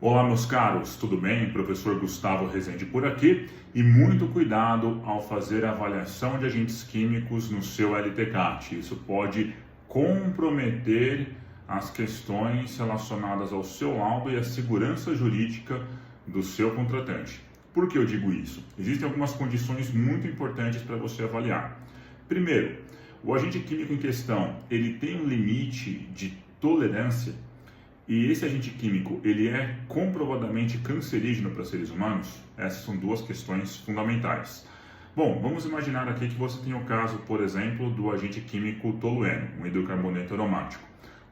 Olá, meus caros, tudo bem? Professor Gustavo Rezende por aqui e muito cuidado ao fazer a avaliação de agentes químicos no seu LTCAT. Isso pode comprometer as questões relacionadas ao seu laudo e à segurança jurídica do seu contratante. Por que eu digo isso? Existem algumas condições muito importantes para você avaliar. Primeiro, o agente químico em questão, ele tem um limite de tolerância. E esse agente químico, ele é comprovadamente cancerígeno para seres humanos? Essas são duas questões fundamentais. Bom, vamos imaginar aqui que você tem o caso, por exemplo, do agente químico tolueno, um hidrocarboneto aromático.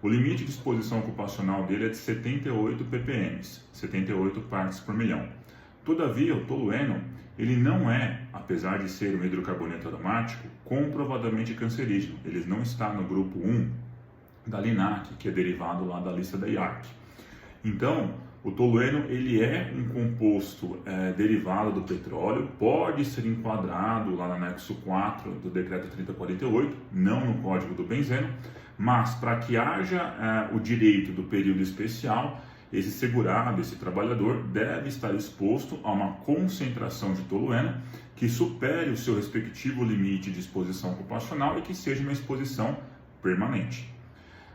O limite de exposição ocupacional dele é de 78 ppm, 78 partes por milhão. Todavia, o tolueno, ele não é, apesar de ser um hidrocarboneto aromático, comprovadamente cancerígeno. Ele não está no grupo 1 da LINAC, que é derivado lá da lista da IARC. Então, o tolueno ele é um composto derivado do petróleo, pode ser enquadrado lá no anexo 4 do decreto 3048, não no código do benzeno, mas para que haja o direito do período especial, esse segurado, esse trabalhador, deve estar exposto a uma concentração de tolueno que supere o seu respectivo limite de exposição ocupacional e que seja uma exposição permanente.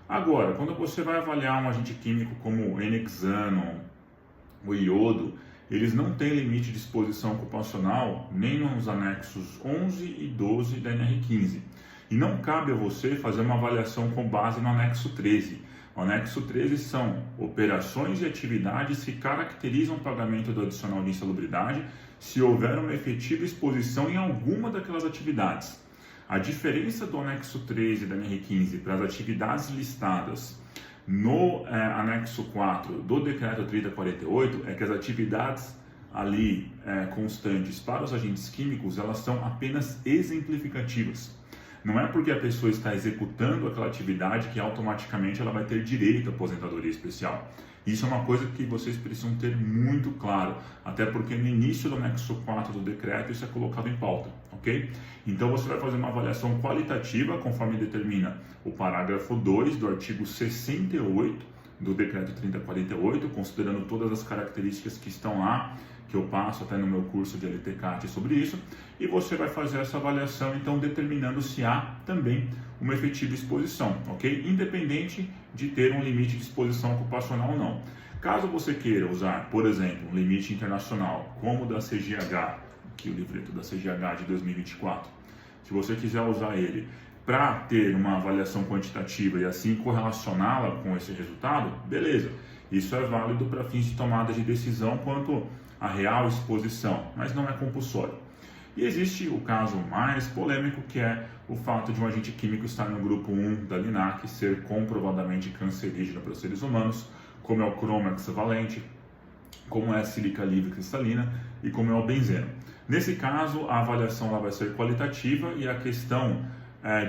Agora, quando você vai avaliar um agente químico como o N-hexano, o iodo, eles não têm limite de exposição ocupacional nem nos anexos 11 e 12 da NR15. E não cabe a você fazer uma avaliação com base no anexo 13. O anexo 13 são operações e atividades que caracterizam o pagamento do adicional de insalubridade se houver uma efetiva exposição em alguma daquelas atividades. A diferença do anexo 13 da NR15 para as atividades listadas no anexo 4 do decreto 3048 é que as atividades ali constantes para os agentes químicos, elas são apenas exemplificativas. Não é porque a pessoa está executando aquela atividade que automaticamente ela vai ter direito à aposentadoria especial. Isso é uma coisa que vocês precisam ter muito claro, até porque no início do anexo 4 do decreto isso é colocado em pauta, ok? Então você vai fazer uma avaliação qualitativa, conforme determina o parágrafo 2 do artigo 68 do decreto 3048, considerando todas as características que estão lá, que eu passo até no meu curso de LTCAT sobre isso, e você vai fazer essa avaliação, então, determinando se há também uma efetiva exposição, ok? Independente de ter um limite de exposição ocupacional ou não. Caso você queira usar, por exemplo, um limite internacional, como o da CGH, aqui o livreto da CGH de 2024, se você quiser usar ele para ter uma avaliação quantitativa e assim correlacioná-la com esse resultado, beleza. Isso é válido para fins de tomada de decisão quanto à real exposição, mas não é compulsório. E existe o caso mais polêmico, que é o fato de um agente químico estar no grupo 1 da LINAC ser comprovadamente cancerígeno para os seres humanos, como é o cromo hexavalente, como é a sílica livre cristalina e como é o benzeno. Nesse caso, a avaliação ela vai ser qualitativa e a questão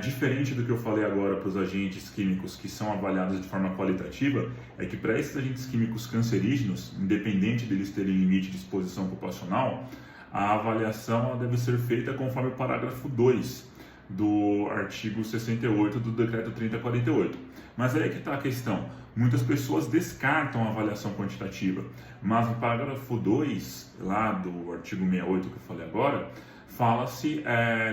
diferente do que eu falei agora para os agentes químicos que são avaliados de forma qualitativa, é que para esses agentes químicos cancerígenos, independente deles terem limite de exposição ocupacional, a avaliação ela deve ser feita conforme o parágrafo 2 do artigo 68 do decreto 3048. Mas aí é que está a questão. Muitas pessoas descartam a avaliação quantitativa, mas no parágrafo 2, lá do artigo 68 que eu falei agora, fala-se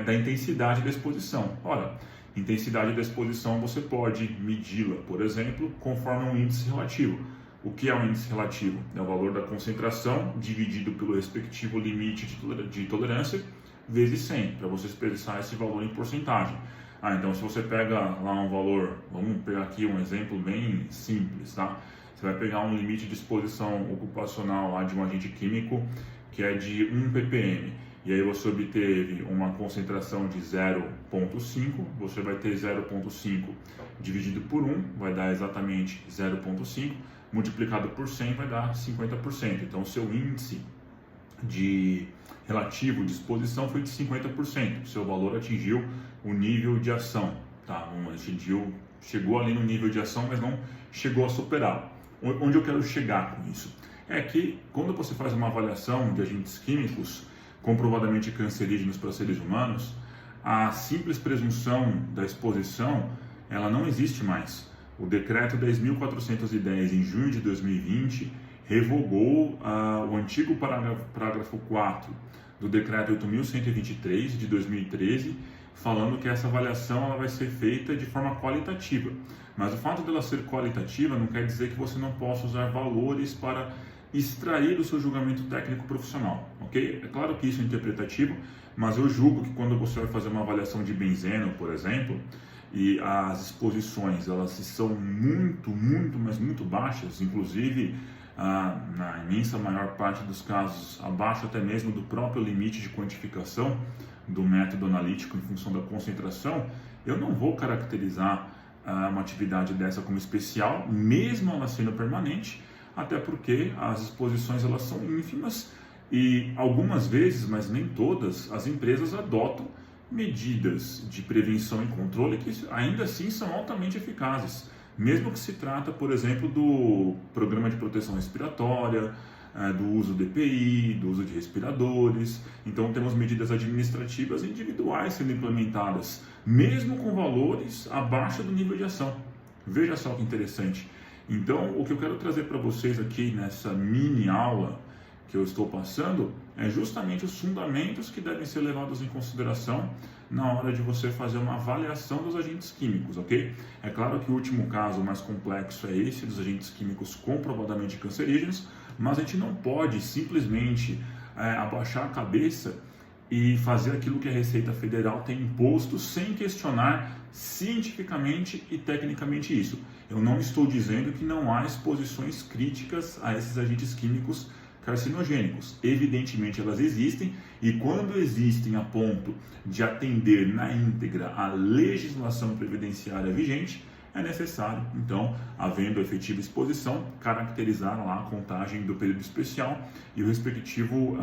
da intensidade da exposição. Ora, intensidade da exposição você pode medi-la, por exemplo, conforme um índice relativo. O que é um índice relativo? É o valor da concentração dividido pelo respectivo limite de tolerância vezes 100, para você expressar esse valor em porcentagem. Então se você pega lá um valor, vamos pegar aqui um exemplo bem simples, tá? Você vai pegar um limite de exposição ocupacional lá de um agente químico que é de 1 ppm. E aí você obteve uma concentração de 0,5, você vai ter 0,5 dividido por 1, vai dar exatamente 0,5, multiplicado por 100 vai dar 50%. Então o seu índice relativo de exposição foi de 50%, o seu valor atingiu o nível de ação, tá? Chegou ali no nível de ação, mas não chegou a superá-lo. Onde eu quero chegar com isso? É que quando você faz uma avaliação de agentes químicos comprovadamente cancerígenos para seres humanos, a simples presunção da exposição, ela não existe mais. O decreto 10.410, em junho de 2020, revogou o antigo parágrafo 4 do Decreto 8.123 de 2013, falando que essa avaliação ela vai ser feita de forma qualitativa. Mas o fato dela ser qualitativa não quer dizer que você não possa usar valores para extrair do seu julgamento técnico profissional, ok? É claro que isso é interpretativo, mas eu julgo que quando você vai fazer uma avaliação de benzeno, por exemplo, e as exposições elas são muito, mas muito baixas, inclusive na imensa maior parte dos casos abaixo até mesmo do próprio limite de quantificação do método analítico em função da concentração, eu não vou caracterizar uma atividade dessa como especial, mesmo ela sendo permanente, até porque as exposições elas são ínfimas e algumas vezes, mas nem todas, as empresas adotam medidas de prevenção e controle que ainda assim são altamente eficazes, mesmo que se trata, por exemplo, do programa de proteção respiratória, do uso do EPI, do uso de respiradores. Então temos medidas administrativas individuais sendo implementadas, mesmo com valores abaixo do nível de ação. Veja só que interessante. Então, o que eu quero trazer para vocês aqui nessa mini aula que eu estou passando é justamente os fundamentos que devem ser levados em consideração na hora de você fazer uma avaliação dos agentes químicos, ok? É claro que o último caso mais complexo é esse dos agentes químicos comprovadamente cancerígenos, mas a gente não pode simplesmente abaixar a cabeça e fazer aquilo que a Receita Federal tem imposto sem questionar cientificamente e tecnicamente isso. Eu não estou dizendo que não há exposições críticas a esses agentes químicos carcinogênicos. Evidentemente elas existem e quando existem a ponto de atender na íntegra a legislação previdenciária vigente, é necessário, então, havendo efetiva exposição, caracterizar lá a contagem do período especial e o respectivo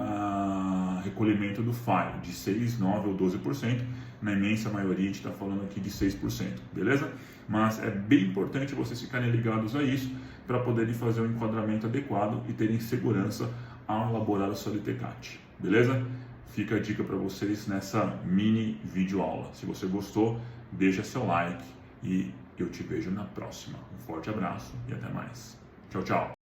recolhimento do FAI, de 6, 9 ou 12%. Na imensa maioria, a gente está falando aqui de 6%, beleza? Mas é bem importante vocês ficarem ligados a isso para poderem fazer um enquadramento adequado e terem segurança ao elaborar o seu LTCAT, beleza? Fica a dica para vocês nessa mini videoaula. Se você gostou, deixa seu like e eu te vejo na próxima. Um forte abraço e até mais. Tchau, tchau.